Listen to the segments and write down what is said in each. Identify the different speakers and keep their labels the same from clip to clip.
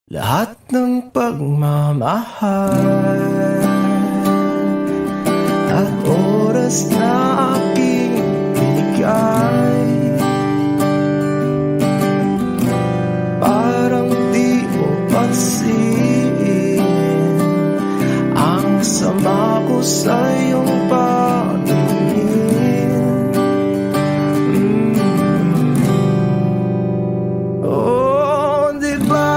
Speaker 1: Lahat ng pagmamahal at oras na aking binigay, parang di mo pansin ang sama ko sa iyong paningin. Oh, di ba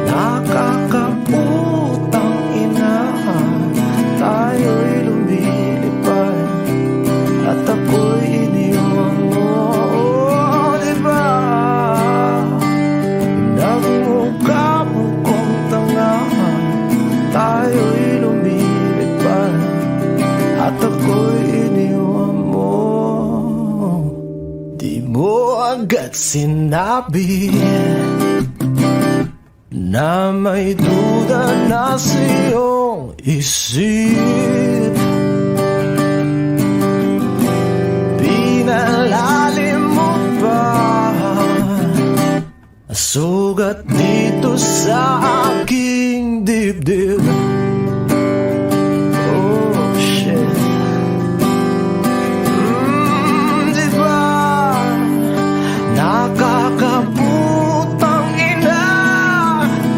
Speaker 1: nakakaputang ina, tayo'y lumilipad at ako'y iniwan mo. Oh, diba nagmukha mo kong tanga, tayo'y lumilipad at ako'y iniwan mo. Di mo agad sinabi na may duda na sa iyong isip, pinalalim mo pa sugat dito sa aking dibdib. Oh shit, diba nakakaputang ina,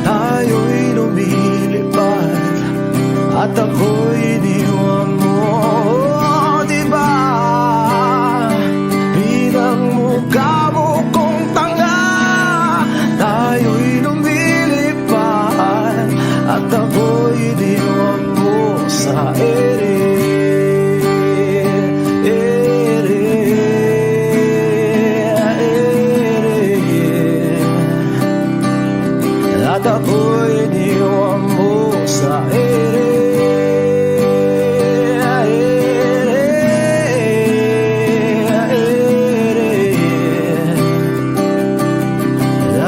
Speaker 1: tayo'y lumilipad at ako'y iniwan mo. Oh, diba pinagmukha mo kong tanga, tayo'y lumilipad at ako'y iniwan mo sa ere. At ako'y iniwan mo sa ere.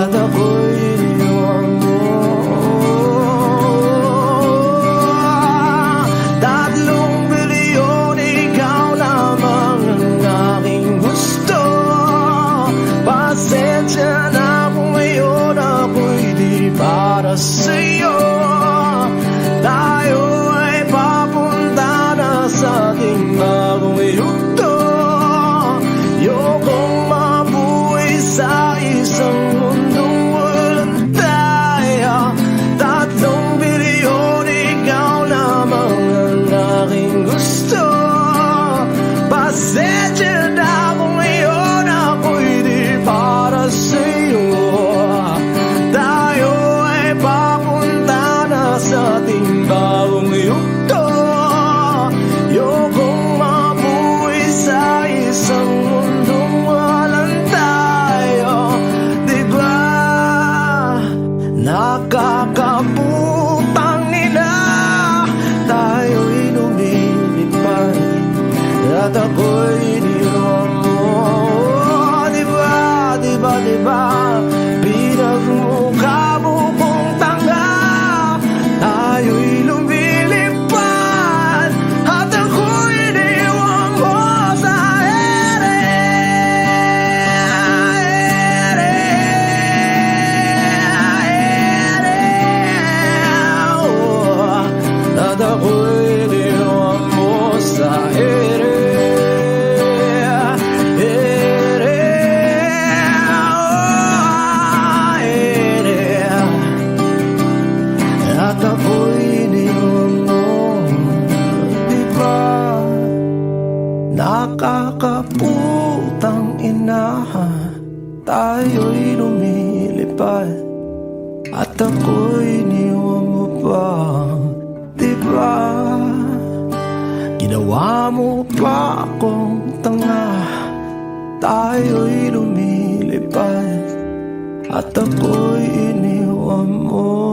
Speaker 1: At ako'y iniwan mo. 3 bilyon, ikaw lamang ang aking gusto. Pasensya na kung ngayon ako'y di para sa'yo. Tayo ay papunta na sa ating bagong yugto. Ayokong mabuhay sa isang mundong walang tayo. 3 bilyon, ikaw lamang ang aking gusto. Pasensya na kung ngayon ako'y di para sa'yo. Tayo ay papunta na sa ating bagong yugto. Ayokong mabuhay sa isang mundong walang tayo. Diba nakakaputang ina, tayo'y lumilipad at ako'y iniwan mo. Diba, diba, diba pinagmukha mo kong tanga, tayo'y lumilipad at ako'y iniwan mo sa ere. Oh, at ako'y iniwan mo sa ere. At ako'y iniwan mo. Diba nakakaputang ina, tayo'y lumilipad at ako'y iniwan mo pa. Diba ginawa mo pa akong tanga, tayo'y lumilipad at ako'y iniwan mo.